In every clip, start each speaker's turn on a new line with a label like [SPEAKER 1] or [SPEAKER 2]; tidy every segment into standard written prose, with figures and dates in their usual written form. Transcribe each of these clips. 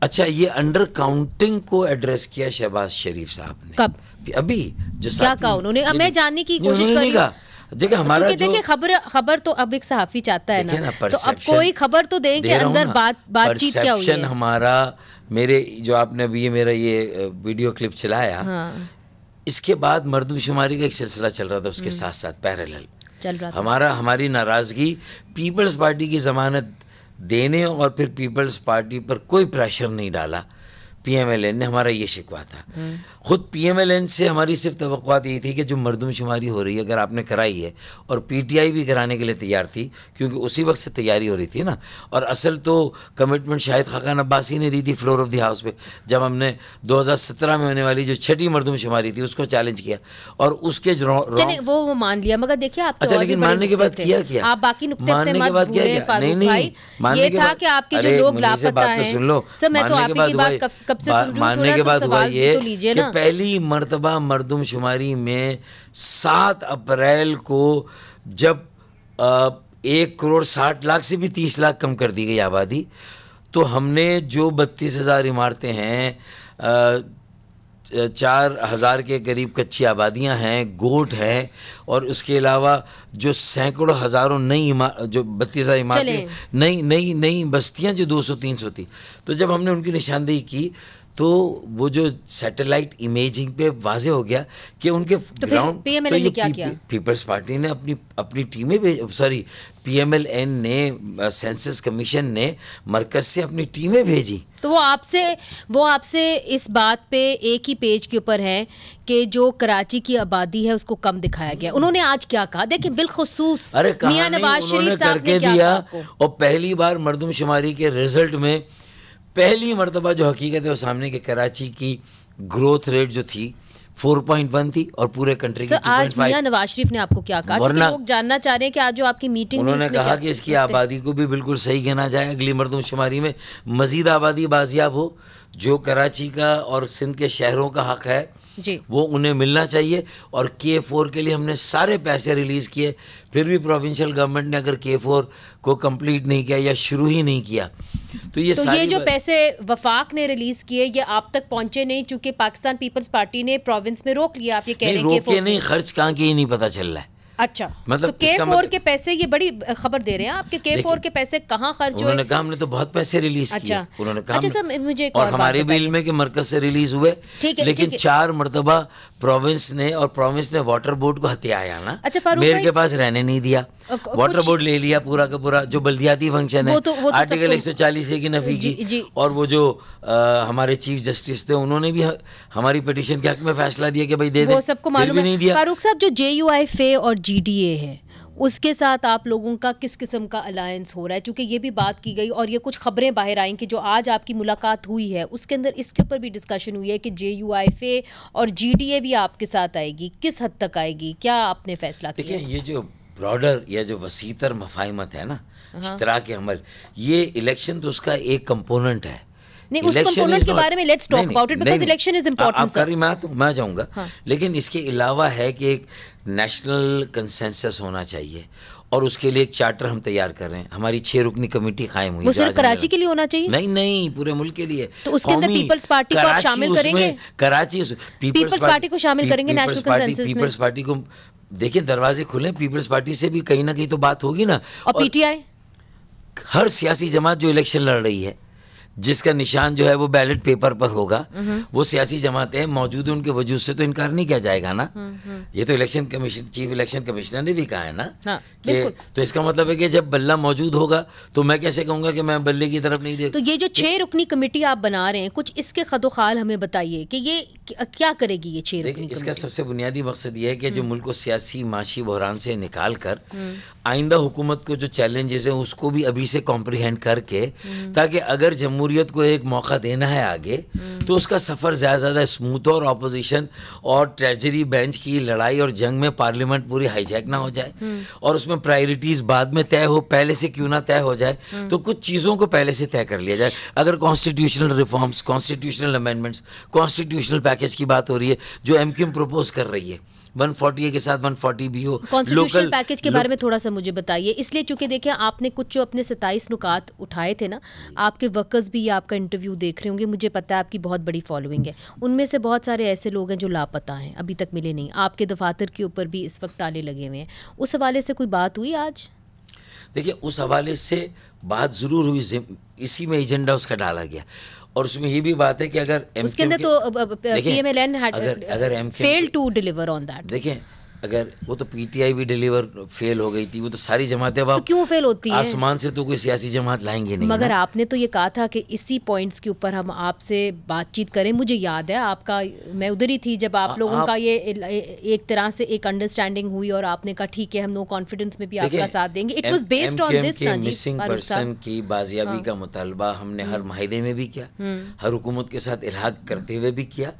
[SPEAKER 1] अच्छा, ये under counting को एड्रेस किया शहबाज शरीफ साहब ने
[SPEAKER 2] कब?
[SPEAKER 1] अभी जो
[SPEAKER 2] क्या कहा उन्होंने? मैं जानने की कोशिश कर रही हूँ।
[SPEAKER 1] देखिए हमारा जो
[SPEAKER 2] देखिए खबर तो अब एक सहाफी चाहता है ना, तो अब कोई खबर तो दें कि अंदर बातचीत क्या हुई है।
[SPEAKER 1] हमारा मेरे जो आपने अभी ये मेरा ये वीडियो क्लिप चलाया, हाँ। इसके बाद मर्दमशुमारी का एक सिलसिला चल रहा था, उसके साथ साथ पैरेलल
[SPEAKER 2] चल रहा था।
[SPEAKER 1] हमारी नाराज़गी पीपल्स पार्टी की ज़मानत देने और फिर पीपल्स पार्टी पर कोई प्रेशर नहीं डाला पीएमएलएन ने, हमारा ये शिकवा था। खुद पीएमएलएन से हमारी सिर्फ तवक्कुआत यही थी कि जो मर्दमशुमारी हो रही है अगर आपने कराई है, और पीटीआई भी कराने के लिए तैयार थी क्योंकि उसी वक्त से तैयारी हो रही थी ना, और असल तो कमिटमेंट शाहिद खाकान अब्बासी ने दी थी फ्लोर ऑफ द हाउस पे, जब हमने 2017 में होने वाली जो छठी मर्दमशुमारी थी उसको चैलेंज किया और उसके
[SPEAKER 2] वो मान लिया। मगर देखिए आप,
[SPEAKER 1] अच्छा लेकिन मानने के बाद किया
[SPEAKER 2] आप बाकी नुक्ते मानने के बाद क्या किया? नहीं, ये था कि आपके जो लोग लापता हैं,
[SPEAKER 1] सुन लो,
[SPEAKER 2] सर मैं तो आपकी बात
[SPEAKER 1] मानने के बाद हुआ ये कि पहली मर्तबा मर्दमशुमारी में 7 अप्रैल को जब 1,60,00,000 से भी 30 लाख कम कर दी गई आबादी, तो हमने जो 32,000 इमारतें हैं, 4,000 के करीब कच्ची आबादियां हैं, गोट है, और उसके अलावा जो सैकड़ों हज़ारों नई जो 32,000 इमारतें नई बस्तियां जो 200-300 थी, तो जब हमने उनकी निशानदेही की तो वो जो सैटेलाइट इमेजिंग पे वाजे हो गया कि उनके ग्राउंड,
[SPEAKER 2] तो ये क्या किया?
[SPEAKER 1] पीपल्स पार्टी ने अपनी टीमें सॉरी पीएमएलएन ने, सेंसस कमीशन ने मरकज से अपनी टीमें भेजी।
[SPEAKER 2] तो वो आपसे इस बात पे एक ही पेज के ऊपर है कि जो कराची की आबादी है उसको कम दिखाया गया। उन्होंने आज क्या कहा? देखिए बिलखुसूस मियां नवाज शरीफ साहब ने क्या कहा,
[SPEAKER 1] और पहली बार मर्दमशुमारी के रिजल्ट में पहली मर्तबा जो हकीकत है वो सामने के कराची की ग्रोथ रेट जो थी 4.1 थी और पूरे कंट्री की 2.5।
[SPEAKER 2] आज मियां नवाज शरीफ ने आपको क्या कहा? क्योंकि लोग जानना चाह रहे हैं कि आज जो आपकी मीटिंग,
[SPEAKER 1] उन्होंने कहा कि इसकी आबादी को भी बिल्कुल सही गिना जाए, अगली मर्दमशुमारी में मजीद आबादी बाजियाब हो, जो कराची का और सिंध के शहरों का हक है
[SPEAKER 2] जी,
[SPEAKER 1] वो उन्हें मिलना चाहिए। और K4 के लिए हमने सारे पैसे रिलीज़ किए, फिर भी प्रोविंशियल गवर्नमेंट ने अगर K4 को कंप्लीट नहीं किया या शुरू ही नहीं किया, तो ये
[SPEAKER 2] जो पैसे वफाक ने रिलीज किए ये आप तक पहुंचे नहीं, चूंकि पाकिस्तान पीपल्स पार्टी ने प्रोविंस में रोक लिया। आप ये कह रहे हैं
[SPEAKER 1] रोके नहीं, खर्च कहाँ किए नहीं पता चल रहा है।
[SPEAKER 2] अच्छा, मतलब तो K4 के पैसे, ये बड़ी खबर दे रहे हैं आपके, K4 के पैसे कहाँ खर्च हुए?
[SPEAKER 1] उन्होंने कहा हमने तो बहुत पैसे रिलीज किए। उन्होंने कहा,
[SPEAKER 2] अच्छा सर मुझे एक
[SPEAKER 1] और हमारे बिल में कि मरकज से रिलीज हुए, लेकिन 4 मरतबा प्रोविंस ने वाटर बोर्ड को हथियाया ना।
[SPEAKER 2] अच्छा,
[SPEAKER 1] मेयर के पास रहने नहीं दिया, वाटर बोर्ड ले लिया पूरा का पूरा, जो बल्दियाती फंक्शन है आर्टिकल 140 की नफी की। और वो जो हमारे चीफ जस्टिस थे उन्होंने भी हमारी पिटीशन के हक में फैसला दिया कि भाई दे दे,
[SPEAKER 2] सबको मालूम है। फारूक साहब, जो JUIFA और GDA है उसके साथ आप लोगों का किस किस्म का अलायंस हो रहा है? चूँकि ये भी बात की गई और ये कुछ खबरें बाहर आई कि जो आज आपकी मुलाकात हुई है उसके अंदर इसके ऊपर भी डिस्कशन हुई है कि JUIFA और GDA भी आपके साथ आएगी, किस हद तक आएगी, क्या आपने फैसला किया?
[SPEAKER 1] देखिए, ये जो ब्रॉडर या जो वसीतर मफाहिमत है ना, इश्तराक अमल, ये इलेक्शन तो उसका एक कंपोनेंट है।
[SPEAKER 2] नहीं, उस कंपोनेंट के बारे में let's talk about it, because election is important sir.
[SPEAKER 1] मैं जाऊंगा, लेकिन इसके अलावा है कि एक नेशनल कंसेंसस होना चाहिए और उसके लिए एक चार्टर हम तैयार कर रहे हैं। हमारी 6 रुकनी कमेटी कायम हुई।
[SPEAKER 2] वो सिर्फ कराची के लिए होना चाहिए?
[SPEAKER 1] नहीं, पूरे मुल्क के लिए।
[SPEAKER 2] तो उसके अंदर पीपल्स पार्टी को आप शामिल करेंगे?
[SPEAKER 1] कराची
[SPEAKER 2] पीपल्स पार्टी को शामिल करेंगे नेशनल कंसेंसस में?
[SPEAKER 1] पीपल्स पार्टी को देखिए, दरवाजे खुले, पीपल्स पार्टी से भी कहीं ना कहीं तो बात होगी ना।
[SPEAKER 2] और PTI,
[SPEAKER 1] हर सियासी जमात जो इलेक्शन लड़ रही है जिसका निशान जो है वो बैलेट पेपर पर होगा, वो सियासी जमातें मौजूद है, उनके वजूद से तो इनकार नहीं किया जाएगा ना। ये तो election commission, chief election commissioner ने भी कहा है ना कि तो इसका मतलब है कि जब बल्ला मौजूद होगा तो मैं कैसे कहूँगा कि मैं बल्ले की तरफ नहीं देख।
[SPEAKER 2] तो ये जो 6 रुकनी कमेटी आप बना रहे हैं, कुछ इसके खदोखाल हमें बताइए कि ये क्या करेगी ये 6 रुकनी कमेटी?
[SPEAKER 1] इसका सबसे बुनियादी मकसद ये है कि जो मुल्क को सियासी माशी बहरान से निकाल कर आइंदा हुकूमत को जो चैलेंजेस हैं उसको भी अभी से कॉम्प्रीहेंड करके, ताकि अगर जमहूरियत को एक मौका देना है आगे तो उसका सफ़र ज़्यादा स्मूथ हो और अपोजिशन और ट्रेजरी बेंच की लड़ाई और जंग में पार्लियामेंट पूरी हाईजैक ना हो जाए और उसमें प्रायोरिटीज़ बाद में तय हो, पहले से क्यों ना तय हो जाए। तो कुछ चीज़ों को पहले से तय कर लिया जाए। अगर constitutional reforms, constitutional amendments, constitutional package की बात हो रही है जो MQM प्रपोज कर रही है, 140 के साथ 140 भी हो।
[SPEAKER 2] कॉन्स्टिट्यूशनल पैकेज के बारे में थोड़ा सा मुझे बताइए, इसलिए चूंकि देखिए आपने कुछ जो अपने 27 नुकात उठाए थे ना, आपके वर्कर्स भी ये आपका इंटरव्यू देख रहे होंगे, मुझे पता है आपकी बहुत बड़ी फॉलोइंग है, उनमें से बहुत सारे ऐसे लोग हैं जो लापता हैं, अभी तक मिले नहीं, आपके दफातर के ऊपर भी इस वक्त ताले लगे हुए हैं, उस हवाले से कोई बात हुई आज?
[SPEAKER 1] देखिए उस हवाले से बात ज़रूर हुई, इसी में एजेंडा उसका डाला गया, और उसमें ये भी बात है कि अगर
[SPEAKER 2] उसके अंदर तो PMLN
[SPEAKER 1] अगर
[SPEAKER 2] failed to deliver on that।
[SPEAKER 1] देखें अगर वो तो पीटीआई भी डिलीवर फेल हो गई थी, वो तो सारी जमातें अब
[SPEAKER 2] तो क्यों फेल होती है?
[SPEAKER 1] आसमान से तो कोई सियासी जमात लाएंगे नहीं।
[SPEAKER 2] मगर आपने तो ये कहा था कि इसी पॉइंट्स के ऊपर हम आपसे बातचीत करें, मुझे याद है आपका, मैं उधर ही थी जब आप लोगों का ये एक तरह से एक अंडरस्टैंडिंग हुई और आपने कहा ठीक है हम नो कॉन्फिडेंस में भी आपका साथ देंगे। It was based on this ना जी,
[SPEAKER 1] मिसिंग पर्सन की बाजियाबी का मुतालबा हमने हर माहिदे में भी किया, हर हुकूमत के साथ इल्हाक करते हुए भी किया,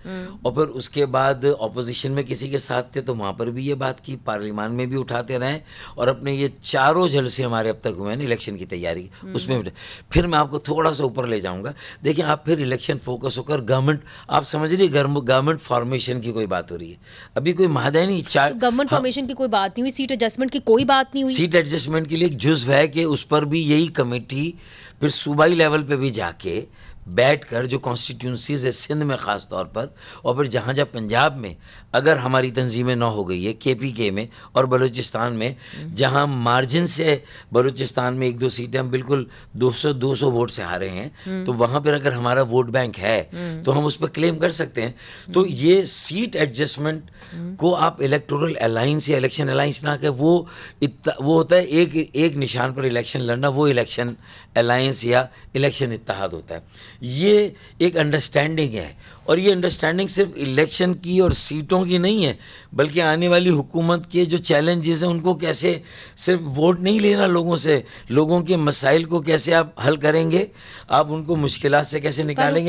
[SPEAKER 1] और फिर उसके बाद अपोजिशन में किसी के साथ थे तो वहाँ पर भी ये बात की, पार्लियामेंट में भी उठाते रहे, और अपने ये चारों जलसे हमारे अब तक हुए हैं इलेक्शन की तैयारी, उसमें भी। फिर मैं आपको थोड़ा सा ऊपर ले जाऊंगा, देखिए आप फिर इलेक्शन फोकस होकर गवर्नमेंट, आप समझ रही गवर्नमेंट फॉर्मेशन की कोई बात हो रही है, अभी कोई माहदा नहीं,
[SPEAKER 2] गवर्नमेंट फॉर्मेशन की कोई बात नहीं हुई, सीट एडजस्टमेंट की कोई बात नहीं हुई।
[SPEAKER 1] सीट एडजस्टमेंट के लिए एक जुज़्व है कि उस पर भी यही कमेटी फिर सूबाई लेवल पे भी जाके बैठकर, जो कॉन्स्टिट्यूंसीज है सिंध में ख़ास तौर पर, और फिर जहाँ जहाँ पंजाब में अगर हमारी तंजीमें न हो गई है, KPK में और बलूचिस्तान में, जहाँ मार्जिन से बलूचिस्तान में 1-2 सीटें हम बिल्कुल 200 वोट से हारे हैं, तो वहाँ पर अगर हमारा वोट बैंक है तो हम उस पर क्लेम कर सकते हैं। तो ये सीट एडजस्टमेंट को आप इलेक्टोरल अलाइंस या इलेक्शन अलाइंस ना, कि वो होता है एक निशान पर इलेक्शन लड़ना, वो इलेक्शन अलाइंस या इलेक्शन इत्तेहाद होता है। ये एक अंडरस्टैंडिंग है, और ये अंडरस्टैंडिंग सिर्फ इलेक्शन की और सीटों की नहीं है, बल्कि आने वाली हुकूमत के जो चैलेंजेस हैं उनको कैसे, सिर्फ वोट नहीं लेना लोगों से, लोगों के मसाइल को कैसे आप हल करेंगे, आप उनको मुश्किलात से कैसे निकालेंगे।